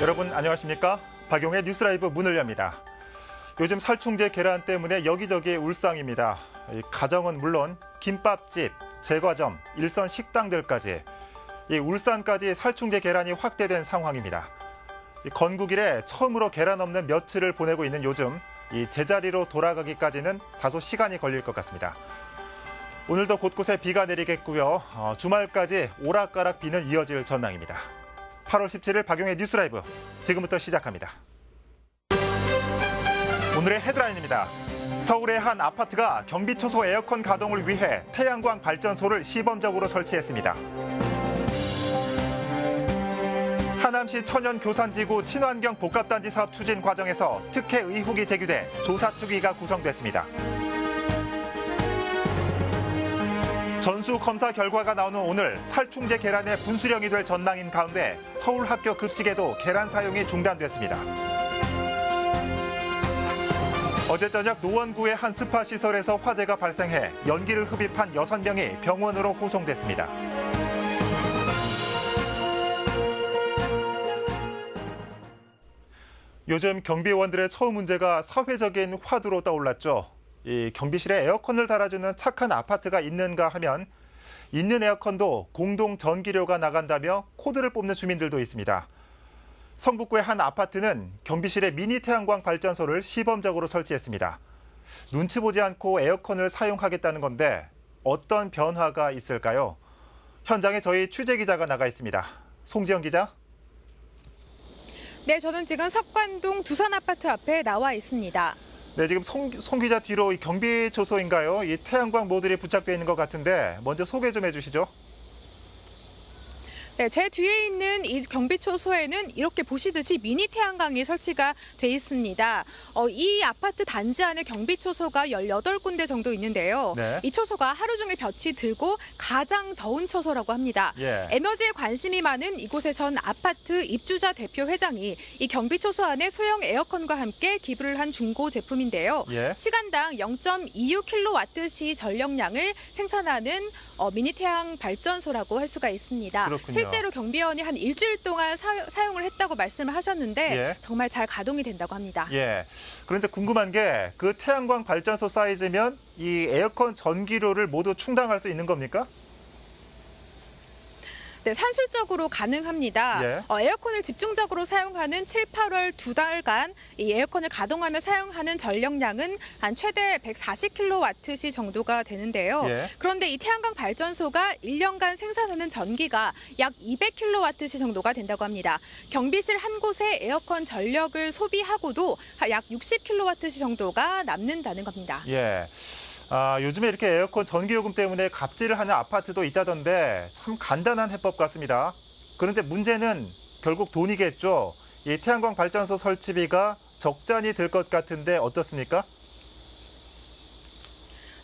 여러분 안녕하십니까? 박용의 뉴스라이브 문을 엽니다. 요즘 살충제 계란 때문에 여기저기 울상입니다. 가정은 물론 김밥집, 제과점, 일선 식당들까지 울산까지 살충제 계란이 확대된 상황입니다. 건국 이래 처음으로 계란 없는 며칠을 보내고 있는 요즘 제자리로 돌아가기까지는 다소 시간이 걸릴 것 같습니다. 오늘도 곳곳에 비가 내리겠고요. 주말까지 오락가락 비는 이어질 전망입니다. 8월 17일 박용의 뉴스라이브 지금부터 시작합니다. 오늘의 헤드라인입니다. 서울의 한 아파트가 경비초소 에어컨 가동을 위해 태양광 발전소를 시범적으로 설치했습니다. 하남시 천연교산지구 친환경 복합단지 사업 추진 과정에서 특혜 의혹이 제기돼 조사특위가 구성됐습니다. 전수검사 결과가 나오는 오늘 살충제 계란의 분수령이 될 전망인 가운데 서울 학교 급식에도 계란 사용이 중단됐습니다. 어제 저녁 노원구의 한 스파시설에서 화재가 발생해 연기를 흡입한 6명이 병원으로 후송됐습니다. 요즘 경비원들의 처우 문제가 사회적인 화두로 떠올랐죠. 이 경비실에 에어컨을 달아주는 착한 아파트가 있는가 하면 있는 에어컨도 공동 전기료가 나간다며 코드를 뽑는 주민들도 있습니다. 성북구의 한 아파트는 경비실에 미니 태양광 발전소를 시범적으로 설치했습니다. 눈치 보지 않고 에어컨을 사용하겠다는 건데 어떤 변화가 있을까요? 현장에 저희 취재 기자가 나가 있습니다. 송지영 기자. 네, 저는 지금 석관동 두산 아파트 앞에 나와 있습니다. 네, 지금 송 기자 뒤로 이 경비초소인가요? 이 태양광 모듈이 부착되어 있는 것 같은데 먼저 소개 좀 해주시죠. 네, 제 뒤에 있는 이 경비초소에는 이렇게 보시듯이 미니 태양광이 설치가 돼 있습니다. 이 아파트 단지 안에 경비초소가 18군데 정도 있는데요. 네. 이 초소가 하루 종일 볕이 들고 가장 더운 초소라고 합니다. 예. 에너지에 관심이 많은 이곳의 전 아파트 입주자 대표 회장이 이 경비초소 안에 소형 에어컨과 함께 기부를 한 중고 제품인데요. 예. 시간당 0.26kWh 전력량을 생산하는 미니 태양 발전소라고 할 수가 있습니다. 그렇군요. 실제로 경비원이 한 일주일 동안 사용을 했다고 말씀을 하셨는데 예. 정말 잘 가동이 된다고 합니다. 예. 그런데 궁금한 게 그 태양광 발전소 사이즈면 이 에어컨 전기료를 모두 충당할 수 있는 겁니까? 네, 산술적으로 가능합니다. 예. 에어컨을 집중적으로 사용하는 7, 8월 2달간 이 에어컨을 가동하며 사용하는 전력량은 한 최대 140kWh 정도가 되는데요. 예. 그런데 이 태양광 발전소가 1년간 생산하는 전기가 약 200kWh 정도가 된다고 합니다. 경비실 한 곳에 에어컨 전력을 소비하고도 약 60kWh 정도가 남는다는 겁니다. 예. 요즘에 이렇게 에어컨 전기요금 때문에 갑질을 하는 아파트도 있다던데 참 간단한 해법 같습니다. 그런데 문제는 결국 돈이겠죠. 이 태양광 발전소 설치비가 적잖이 들 것 같은데 어떻습니까?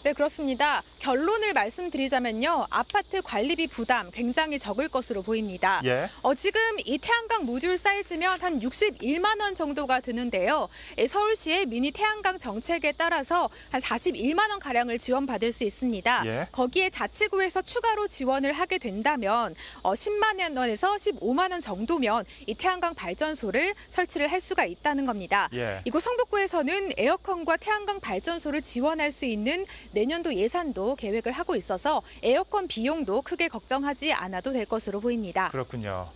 네, 그렇습니다. 결론을 말씀드리자면요. 아파트 관리비 부담 굉장히 적을 것으로 보입니다. 예. 지금 이 태양광 모듈 사이즈면 한 61만 원 정도가 드는데요. 서울시의 미니 태양광 정책에 따라서 한 41만 원 가량을 지원받을 수 있습니다. 예. 거기에 자치구에서 추가로 지원을 하게 된다면 10만 원에서 15만 원 정도면 이 태양광 발전소를 설치를 할 수가 있다는 겁니다. 예. 이곳 성북구에서는 에어컨과 태양광 발전소를 지원할 수 있는 내년도 예산도 계획을 하고 있어서 에어컨 비용도 크게 걱정하지 않아도 될 것으로 보입니다. 그렇군요.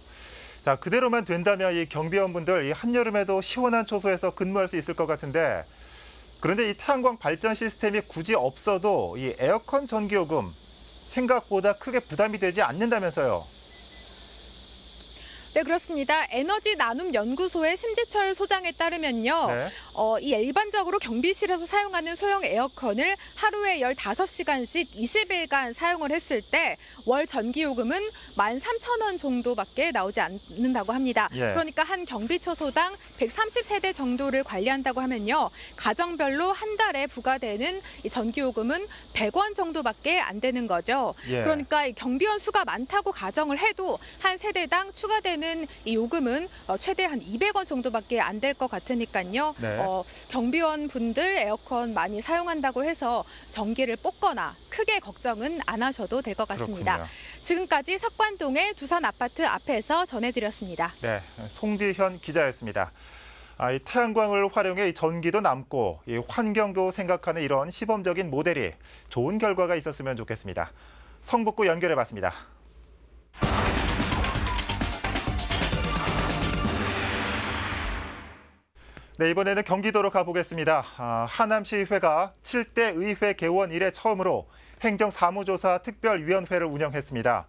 자, 그대로만 된다면 이 경비원분들 이 한여름에도 시원한 초소에서 근무할 수 있을 것 같은데 그런데 이 태양광 발전 시스템이 굳이 없어도 이 에어컨 전기요금 생각보다 크게 부담이 되지 않는다면서요. 네, 그렇습니다. 에너지 나눔 연구소의 심지철 소장에 따르면요. 네. 이 일반적으로 경비실에서 사용하는 소형 에어컨을 하루에 15시간씩 20일간 사용을 했을 때 월 전기요금은 13,000원 정도밖에 나오지 않는다고 합니다. 예. 그러니까 한 경비초소당 130세대 정도를 관리한다고 하면요. 가정별로 한 달에 부과되는 이 전기요금은 100원 정도밖에 안 되는 거죠. 예. 그러니까 이 경비원 수가 많다고 가정을 해도 한 세대당 추가되는 경우에는 이 요금은 최대 한 200원 정도밖에 안 될 것 같으니까요. 네. 경비원 분들 에어컨 많이 사용한다고 해서 전기를 뽑거나 크게 걱정은 안 하셔도 될 것 같습니다. 그렇군요. 지금까지 석관동의 두산 아파트 앞에서 전해드렸습니다. 네, 송지현 기자였습니다. 이 태양광을 활용해 이 전기도 남고 이 환경도 생각하는 이런 시범적인 모델이 좋은 결과가 있었으면 좋겠습니다. 성북구 연결해봤습니다. 네, 이번에는 경기도로 가보겠습니다. 하남시의회가 7대 의회 개원 이래 처음으로 행정사무조사 특별위원회를 운영했습니다.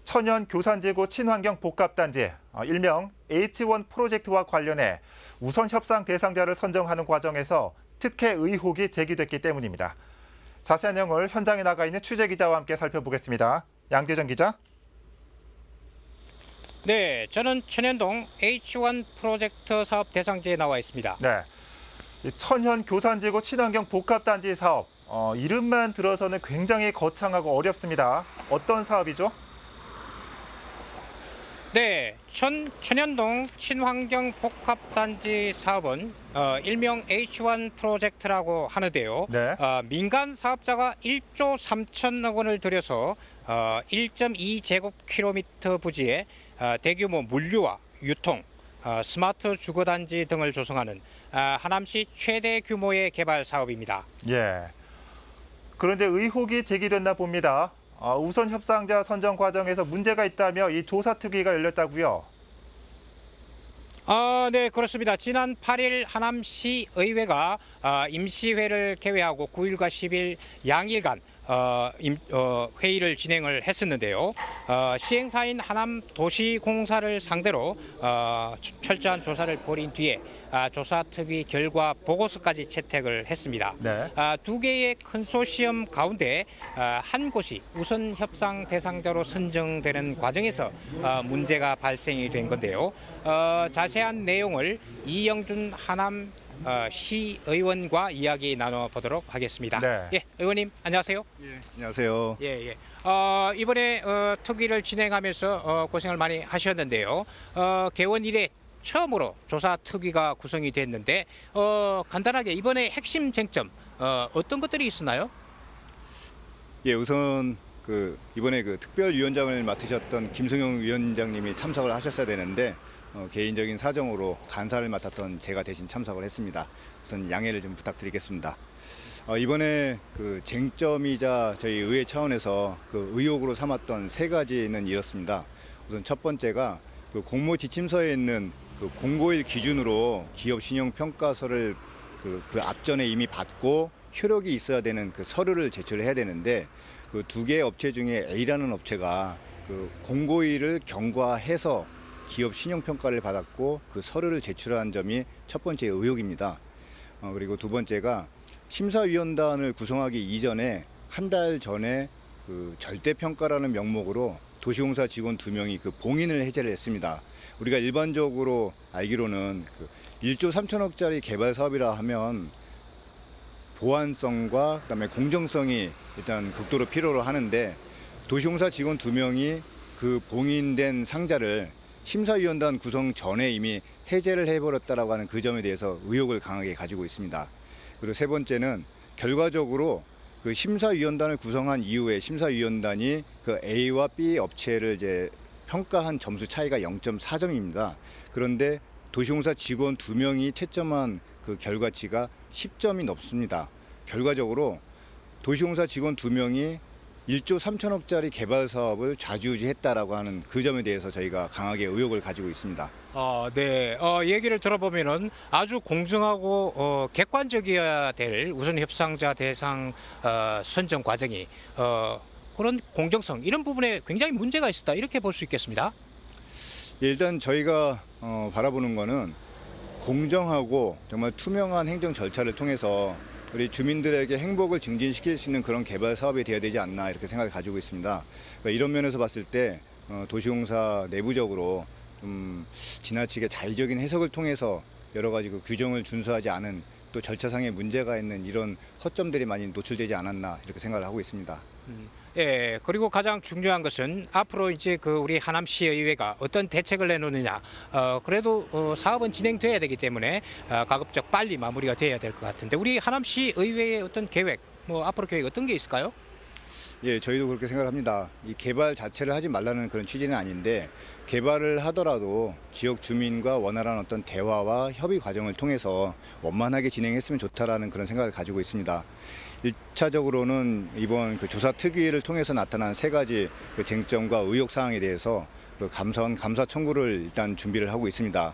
천연 교산지구 친환경 복합단지, 일명 H1 프로젝트와 관련해 우선 협상 대상자를 선정하는 과정에서 특혜 의혹이 제기됐기 때문입니다. 자세한 내용을 현장에 나가 있는 취재기자와 함께 살펴보겠습니다. 양재정 기자. 네, 저는 천연동 H1 프로젝트 사업 대상지에 나와 있습니다. 네, 이 천연 교산지구 친환경 복합단지 사업, 이름만 들어서는 굉장히 거창하고 어렵습니다. 어떤 사업이죠? 네, 천연동 친환경 복합단지 사업은 일명 H1 프로젝트라고 하는데요. 네. 민간 사업자가 1조 3천억 원을 들여서 1.2제곱킬로미터 부지에 대규모 물류와 유통, 스마트 주거단지 등을 조성하는 하남시 최대 규모의 개발 사업입니다. 예. 그런데 의혹이 제기됐나 봅니다. 우선 협상자 선정 과정에서 문제가 있다며 이 조사 특위가 열렸다고요? 네, 그렇습니다. 지난 8일 하남시 의회가 임시회를 개회하고 9일과 10일 양일간 회의를 진행을 했었는데요. 시행사인 하남도시공사를 상대로 철저한 조사를 벌인 뒤에 조사특위 결과 보고서까지 채택을 했습니다. 네. 두 개의 컨소시엄 가운데 한 곳이 우선 협상 대상자로 선정되는 과정에서 문제가 발생이 된 건데요. 자세한 내용을 이영준 하남 시의원과 이야기 나눠보도록 하겠습니다. 네. 예, 의원님 안녕하세요. 예, 안녕하세요. 예. 이번에 특위를 진행하면서 고생을 많이 하셨는데요. 개원 이래 처음으로 조사 특위가 구성이 됐는데 간단하게 이번에 핵심 쟁점 어떤 것들이 있었나요? 예, 우선 이번에 특별위원장을 맡으셨던 김승용 위원장님이 참석을 하셨어야 되는데 개인적인 사정으로 간사를 맡았던 제가 대신 참석을 했습니다. 우선 양해를 좀 부탁드리겠습니다. 이번에 쟁점이자 저희 의회 차원에서 의혹으로 삼았던 세 가지는 이렇습니다. 우선 첫 번째가 공모 지침서에 있는 공고일 기준으로 기업 신용 평가서를 앞전에 이미 받고 효력이 있어야 되는 서류를 제출을 해야 되는데 두 개의 업체 중에 A라는 업체가 공고일을 경과해서 기업 신용 평가를 받았고 서류를 제출한 점이 첫 번째 의혹입니다. 그리고 두 번째가 심사위원단을 구성하기 이전에 한 달 전에 절대평가라는 명목으로 도시공사 직원 2명이 봉인을 해제를 했습니다. 우리가 일반적으로 알기로는 1조 3천억짜리 개발 사업이라 하면 보안성과 그다음에 공정성이 일단 극도로 필요로 하는데 도시공사 직원 2명이 봉인된 상자를 심사위원단 구성 전에 이미 해제를 해버렸다라고 하는 그 점에 대해서 의혹을 강하게 가지고 있습니다. 그리고 세 번째는 결과적으로 심사위원단을 구성한 이후에 심사위원단이 A와 B 업체를 이제 평가한 점수 차이가 0.4점입니다. 그런데 도시공사 직원 2명이 채점한 결과치가 10점이 넘습니다. 결과적으로 도시공사 직원 2명이 1조 3천억짜리 개발 사업을 좌지우지했다라고 하는 그 점에 대해서 저희가 강하게 의혹을 가지고 있습니다. 네. 얘기를 들어보면은 아주 공정하고 객관적이어야 될 우선 협상자 대상 선정 과정이 그런 공정성 이런 부분에 굉장히 문제가 있었다 이렇게 볼 수 있겠습니다. 일단 저희가 바라보는 거는 공정하고 정말 투명한 행정 절차를 통해서 우리 주민들에게 행복을 증진시킬 수 있는 그런 개발 사업이 되어야 되지 않나 이렇게 생각을 가지고 있습니다. 그러니까 이런 면에서 봤을 때 도시공사 내부적으로 좀 지나치게 자의적인 해석을 통해서 여러 가지 규정을 준수하지 않은 또 절차상의 문제가 있는 이런 허점들이 많이 노출되지 않았나 이렇게 생각을 하고 있습니다. 예, 그리고 가장 중요한 것은 앞으로 이제 그 우리 하남시 의회가 어떤 대책을 내놓느냐. 그래도 사업은 진행돼야 되기 때문에 가급적 빨리 마무리가 돼야 될 것 같은데 우리 하남시 의회의 어떤 계획, 뭐 앞으로 계획 어떤 게 있을까요? 예, 저희도 그렇게 생각합니다. 이 개발 자체를 하지 말라는 그런 취지는 아닌데 개발을 하더라도 지역 주민과 원활한 어떤 대화와 협의 과정을 통해서 원만하게 진행했으면 좋다라는 그런 생각을 가지고 있습니다. 1차적으로는 이번 그 조사 특위를 통해서 나타난 세 가지 그 쟁점과 의혹 사항에 대해서 그 감사원 감사 청구를 일단 준비를 하고 있습니다.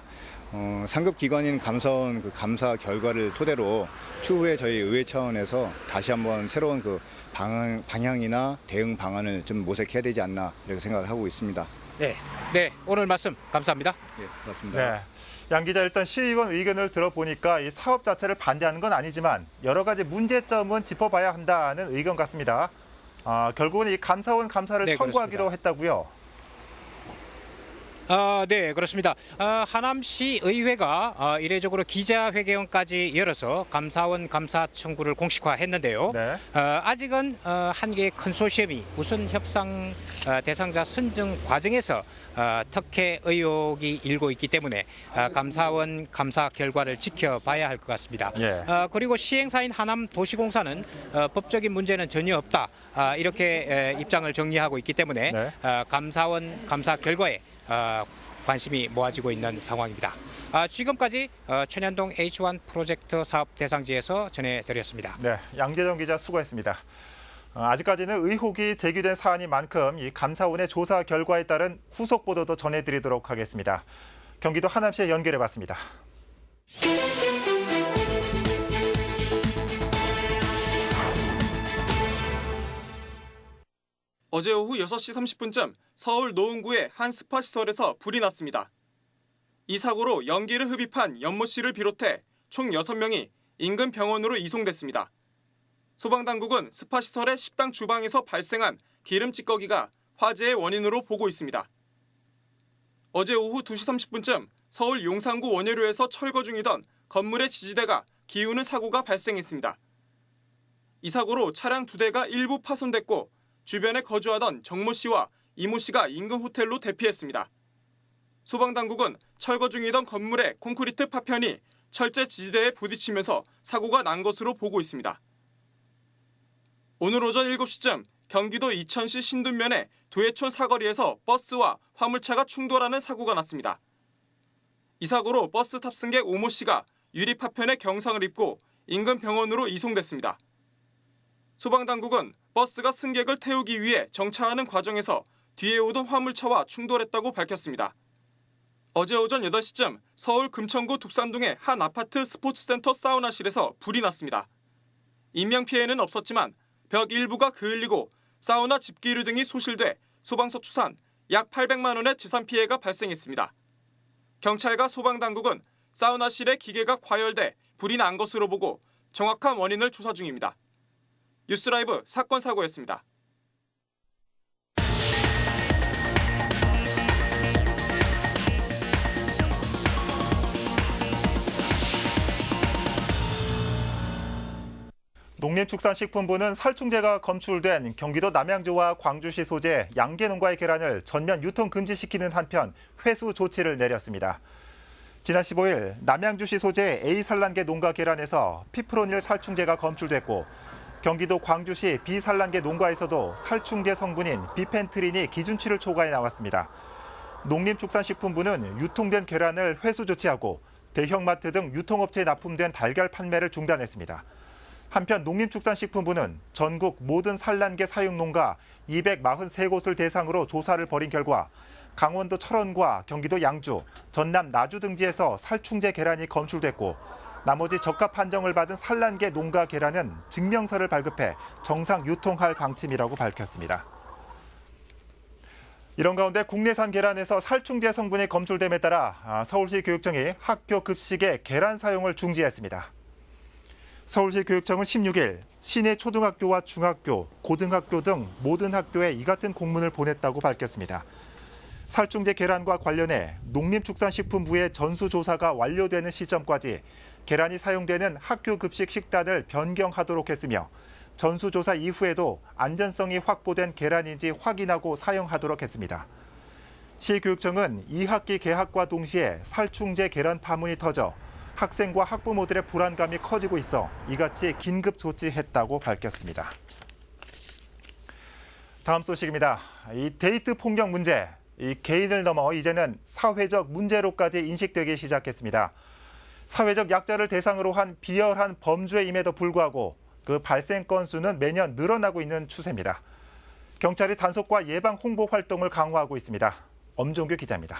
상급 기관인 감사원 그 감사 결과를 토대로 추후에 저희 의회 차원에서 다시 한번 새로운 그 방향이나 대응 방안을 좀 모색해야 되지 않나 이렇게 생각을 하고 있습니다. 네, 오늘 말씀 감사합니다. 예, 그렇습니다. 네. 양 기자, 일단 시의원 의견을 들어보니까 이 사업 자체를 반대하는 건 아니지만 여러 가지 문제점은 짚어봐야 한다는 의견 같습니다. 결국은 이 감사원 감사를 네, 청구하기로 그렇습니다. 했다고요. 네, 그렇습니다. 하남시 의회가 이례적으로 기자회견까지 열어서 감사원 감사 청구를 공식화했는데요. 네. 아직은 한 개의 컨소시엄이 우선 협상 대상자 선정 과정에서 특혜 의혹이 일고 있기 때문에 감사원 감사 결과를 지켜봐야 할 것 같습니다. 예. 그리고 시행사인 하남도시공사는 법적인 문제는 전혀 없다. 이렇게 입장을 정리하고 있기 때문에 네. 감사원 감사 결과에 관심이 모아지고 있는 상황입니다. 지금까지 천연동 H1 프로젝트 사업 대상지에서 전해드렸습니다. 네, 양재정 기자 수고했습니다. 아직까지는 의혹이 제기된 사안인 만큼 이 감사원의 조사 결과에 따른 후속 보도도 전해드리도록 하겠습니다. 경기도 하남시에 연결해봤습니다. 어제 오후 6시 30분쯤 서울 노은구의 한 스파 시설에서 불이 났습니다. 이 사고로 연기를 흡입한 연모 씨를 비롯해 총 6명이 인근 병원으로 이송됐습니다. 소방당국은 스파 시설의 식당 주방에서 발생한 기름 찌꺼기가 화재의 원인으로 보고 있습니다. 어제 오후 2시 30분쯤 서울 용산구 원효로에서 철거 중이던 건물의 지지대가 기우는 사고가 발생했습니다. 이 사고로 차량 2대가 일부 파손됐고 주변에 거주하던 정모 씨와 이모 씨가 인근 호텔로 대피했습니다. 소방당국은 철거 중이던 건물의 콘크리트 파편이 철제 지지대에 부딪히면서 사고가 난 것으로 보고 있습니다. 오늘 오전 7시쯤 경기도 이천시 신둔면의 도예촌 사거리에서 버스와 화물차가 충돌하는 사고가 났습니다. 이 사고로 버스 탑승객 오모 씨가 유리 파편에 경상을 입고 인근 병원으로 이송됐습니다. 소방당국은 버스가 승객을 태우기 위해 정차하는 과정에서 뒤에 오던 화물차와 충돌했다고 밝혔습니다. 어제 오전 8시쯤 서울 금천구 독산동의 한 아파트 스포츠센터 사우나실에서 불이 났습니다. 인명피해는 없었지만 벽 일부가 그을리고 사우나 집기류 등이 소실돼 소방서 추산 약 800만 원의 재산 피해가 발생했습니다. 경찰과 소방당국은 사우나실의 기계가 과열돼 불이 난 것으로 보고 정확한 원인을 조사 중입니다. 뉴스라이브 사건 사고였습니다. 농림축산식품부는 살충제가 검출된 경기도 남양주와 광주시 소재 양계농가의 계란을 전면 유통 금지시키는 한편 회수 조치를 내렸습니다. 지난 15일 남양주시 소재 A산란계 농가 계란에서 피프로닐 살충제가 검출됐고 경기도 광주시 B산란계 농가에서도 살충제 성분인 비펜트린이 기준치를 초과해 나왔습니다. 농림축산식품부는 유통된 계란을 회수 조치하고 대형마트 등 유통업체에 납품된 달걀 판매를 중단했습니다. 한편 농림축산식품부는 전국 모든 산란계 사육농가 243곳을 대상으로 조사를 벌인 결과 강원도 철원과 경기도 양주, 전남 나주 등지에서 살충제 계란이 검출됐고 나머지 적합 판정을 받은 산란계 농가 계란은 증명서를 발급해 정상 유통할 방침이라고 밝혔습니다. 이런 가운데 국내산 계란에서 살충제 성분이 검출됨에 따라 서울시 교육청이 학교 급식의 계란 사용을 중지했습니다. 서울시 교육청은 16일 시내 초등학교와 중학교, 고등학교 등 모든 학교에 이 같은 공문을 보냈다고 밝혔습니다. 살충제 계란과 관련해 농림축산식품부의 전수조사가 완료되는 시점까지 계란이 사용되는 학교 급식 식단을 변경하도록 했으며 전수조사 이후에도 안전성이 확보된 계란인지 확인하고 사용하도록 했습니다. 시교육청은 2학기 개학과 동시에 살충제 계란 파문이 터져 학생과 학부모들의 불안감이 커지고 있어 이같이 긴급 조치했다고 밝혔습니다. 다음 소식입니다. 이 데이트 폭력 문제, 이 개인을 넘어 이제는 사회적 문제로까지 인식되기 시작했습니다. 사회적 약자를 대상으로 한 비열한 범죄임에도 불구하고 그 발생 건수는 매년 늘어나고 있는 추세입니다. 경찰이 단속과 예방 홍보 활동을 강화하고 있습니다. 엄종규 기자입니다.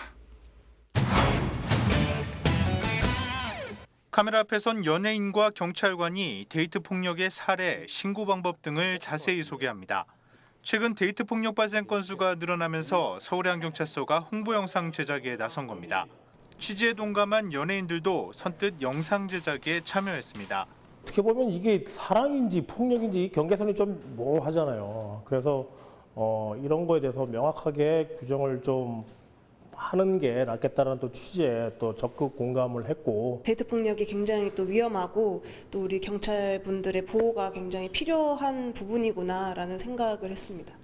카메라 앞에 선 연예인과 경찰관이 데이트 폭력의 사례, 신고 방법 등을 자세히 소개합니다. 최근 데이트 폭력 발생 건수가 늘어나면서 서울해안경찰서가 홍보 영상 제작에 나선 겁니다. 취지에 동감한 연예인들도 선뜻 영상 제작에 참여했습니다. 어떻게 보면 이게 사랑인지 폭력인지 경계선이 좀 모호하잖아요. 그래서 이런 거에 대해서 명확하게 규정을 좀 하는 게 낫겠다는 또 취지에 또 적극 공감을 했고, 데이트 폭력이 굉장히 또 위험하고 또 우리 경찰분들의 보호가 굉장히 필요한 부분이구나라는 생각을 했습니다.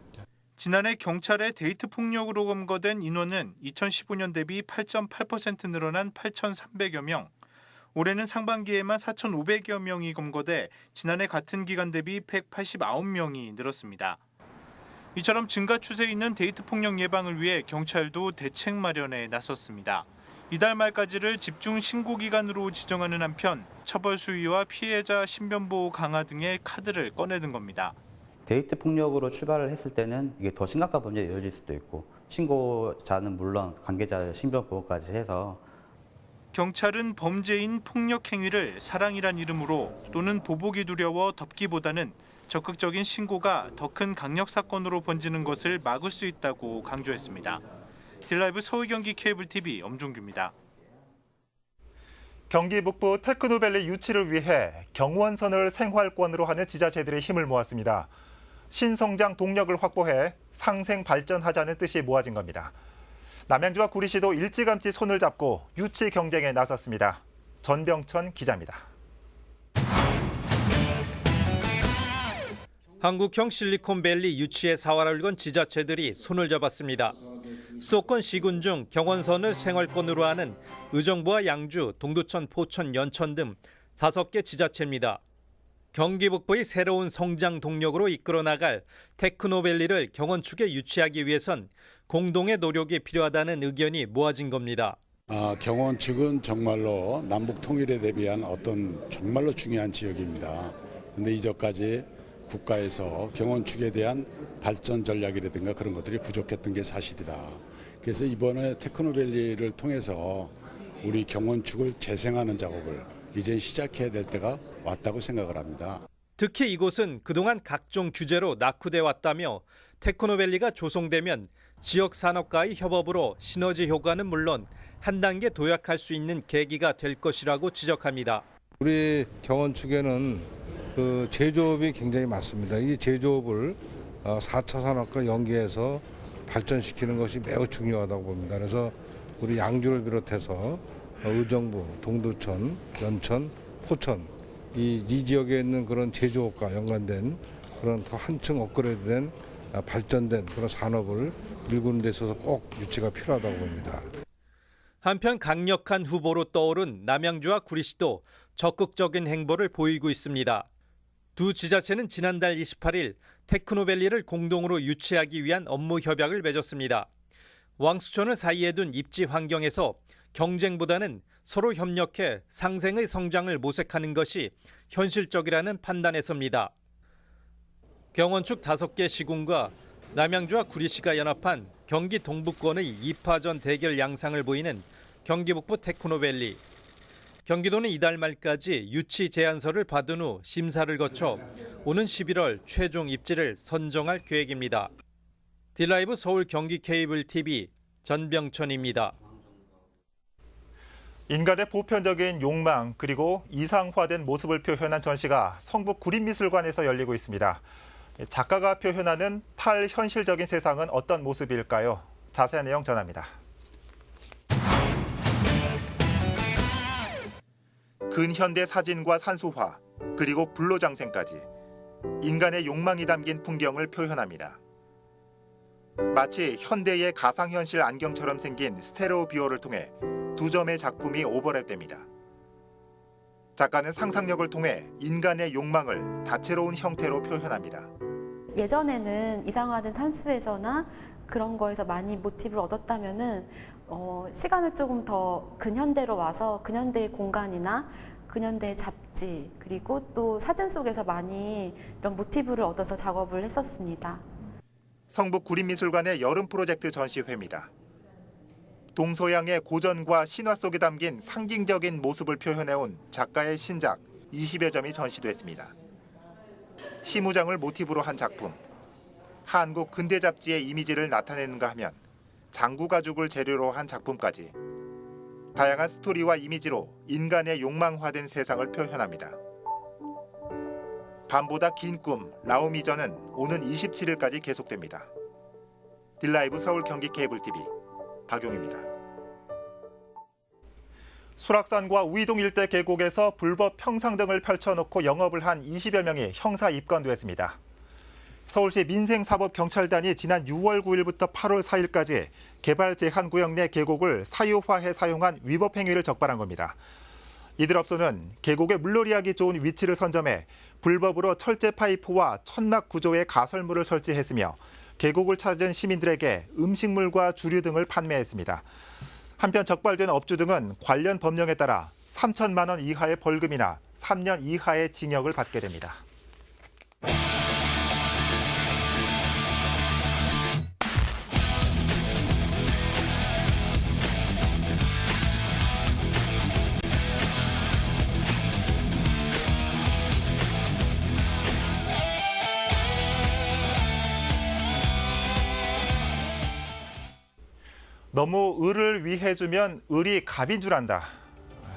지난해 경찰의 데이트 폭력으로 검거된 인원은 2015년 대비 8.8% 늘어난 8,300여 명. 올해는 상반기에만 4,500여 명이 검거돼 지난해 같은 기간 대비 189명이 늘었습니다. 이처럼 증가 추세에 있는 데이트 폭력 예방을 위해 경찰도 대책 마련에 나섰습니다. 이달 말까지를 집중 신고 기간으로 지정하는 한편 처벌 수위와 피해자 신변 보호 강화 등의 카드를 꺼내든 겁니다. 데이트 폭력으로 출발을 했을 때는 이게 더 심각한 범죄에 이어질 수도 있고 신고자는 물론 관계자 신변 보호까지 해서 경찰은 범죄인 폭력 행위를 사랑이란 이름으로 또는 보복이 두려워 덮기보다는 적극적인 신고가 더 큰 강력 사건으로 번지는 것을 막을 수 있다고 강조했습니다. 딜라이브 서울 경기 케이블 TV 엄종규입니다. 경기 북부 테크노밸리 유치를 위해 경원선을 생활권으로 하는 지자체들이 힘을 모았습니다. 신성장 동력을 확보해 상생 발전하자는 뜻이 모아진 겁니다. 남양주와 구리시도 일찌감치 손을 잡고 유치 경쟁에 나섰습니다. 전병천 기자입니다. 한국형 실리콘밸리 유치에 사활을 건 지자체들이 손을 잡았습니다. 수도권 시군 중 경원선을 생활권으로 하는 의정부와 양주, 동두천, 포천, 연천 등 5개 지자체입니다. 경기 북부의 새로운 성장 동력으로 이끌어 나갈 테크노밸리를 경원 축에 유치하기 위해선 공동의 노력이 필요하다는 의견이 모아진 겁니다. 경원 측은 정말로 남북 통일에 대비한 어떤 정말로 중요한 지역입니다. 그런데 이전까지 국가에서 경원 축에 대한 발전 전략이라든가 그런 것들이 부족했던 게 사실이다. 그래서 이번에 테크노밸리를 통해서 우리 경원 축을 재생하는 작업을 이제 시작해야 될 때가 왔다고 생각을 합니다. 특히 이곳은 그동안 각종 규제로 낙후돼 왔다며 테크노밸리가 조성되면 지역 산업과의 협업으로 시너지 효과는 물론 한 단계 도약할 수 있는 계기가 될 것이라고 지적합니다. 우리 경원 축에는 그 제조업이 굉장히 많습니다. 이 제조업을 4차 산업과 연계해서 발전시키는 것이 매우 중요하다고 봅니다. 그래서 우리 양주를 비롯해서 의정부, 동두천, 연천, 포천 이 지역에 있는 그런 제조업과 연관된 그런 더 한층 업그레이드된 발전된 그런 산업을 일구는 데 있어서 꼭 유치가 필요하다고 봅니다. 한편 강력한 후보로 떠오른 남양주와 구리시도 적극적인 행보를 보이고 있습니다. 두 지자체는 지난달 28일 테크노밸리를 공동으로 유치하기 위한 업무 협약을 맺었습니다. 왕수천을 사이에 둔 입지 환경에서 경쟁보다는 서로 협력해 상생의 성장을 모색하는 것이 현실적이라는 판단에서입니다. 경원축 5개 시군과 남양주와 구리시가 연합한 경기 동북권의 2파전 대결 양상을 보이는 경기 북부 테크노밸리. 경기도는 이달 말까지 유치 제안서를 받은 후 심사를 거쳐 오는 11월 최종 입지를 선정할 계획입니다. 딜라이브 서울 경기 케이블 TV 전병천입니다. 인간의 보편적인 욕망 그리고 이상화된 모습을 표현한 전시가 성북 구립미술관에서 열리고 있습니다. 작가가 표현하는 탈현실적인 세상은 어떤 모습일까요? 자세한 내용 전합니다. 근현대 사진과 산수화, 그리고 불로장생까지 인간의 욕망이 담긴 풍경을 표현합니다. 마치 현대의 가상현실 안경처럼 생긴 스테레오 뷰어를 통해 두 점의 작품이 오버랩됩니다. 작가는 상상력을 통해 인간의 욕망을 다채로운 형태로 표현합니다. 예전에는 이상화된 산수에서나 그런 거에서 많이 모티브를 얻었다면은 시간을 조금 더 근현대로 와서 근현대의 공간이나 근현대의 잡지 그리고 또 사진 속에서 많이 이런 모티브를 얻어서 작업을 했었습니다. 성북 구립미술관의 여름 프로젝트 전시회입니다. 동서양의 고전과 신화 속에 담긴 상징적인 모습을 표현해온 작가의 신작 20여 점이 전시됐습니다. 시무장을 모티브로 한 작품, 한국 근대 잡지의 이미지를 나타내는가 하면 장구 가죽을 재료로 한 작품까지 다양한 스토리와 이미지로 인간의 욕망화된 세상을 표현합니다. 밤보다 긴 꿈 라오미전은 오는 27일까지 계속됩니다. 딜라이브 서울 경기 케이블 TV 박용입니다. 수락산과 우이동 일대 계곡에서 불법 평상등을 펼쳐놓고 영업을 한 20여 명이 형사 입건됐습니다. 서울시 민생사법경찰단이 지난 6월 9일부터 8월 4일까지 개발 제한 구역 내 계곡을 사유화해 사용한 위법 행위를 적발한 겁니다. 이들 업소는 계곡에 물놀이하기 좋은 위치를 선점해 불법으로 철제 파이프와 천막 구조의 가설물을 설치했으며 계곡을 찾은 시민들에게 음식물과 주류 등을 판매했습니다. 한편 적발된 업주 등은 관련 법령에 따라 3천만 원 이하의 벌금이나 3년 이하의 징역을 받게 됩니다. 너무 을을 위해 주면 을이 갑인 줄 안다.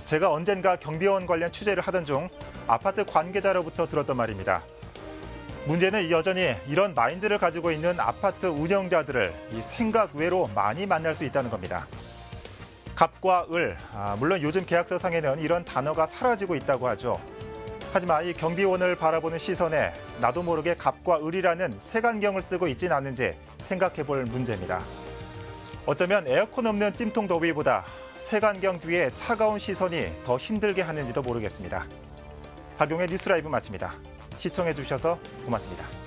제가 언젠가 경비원 관련 취재를 하던 중 아파트 관계자로부터 들었던 말입니다. 문제는 여전히 이런 마인드를 가지고 있는 아파트 운영자들을 이 생각 외로 많이 만날 수 있다는 겁니다. 갑과 을, 물론 요즘 계약서상에는 이런 단어가 사라지고 있다고 하죠. 하지만 이 경비원을 바라보는 시선에 나도 모르게 갑과 을이라는 색안경을 쓰고 있진 않는지 생각해 볼 문제입니다. 어쩌면 에어컨 없는 찜통 더위보다 색안경 뒤에 차가운 시선이 더 힘들게 하는지도 모르겠습니다. 박용의 뉴스 라이브 마칩니다. 시청해 주셔서 고맙습니다.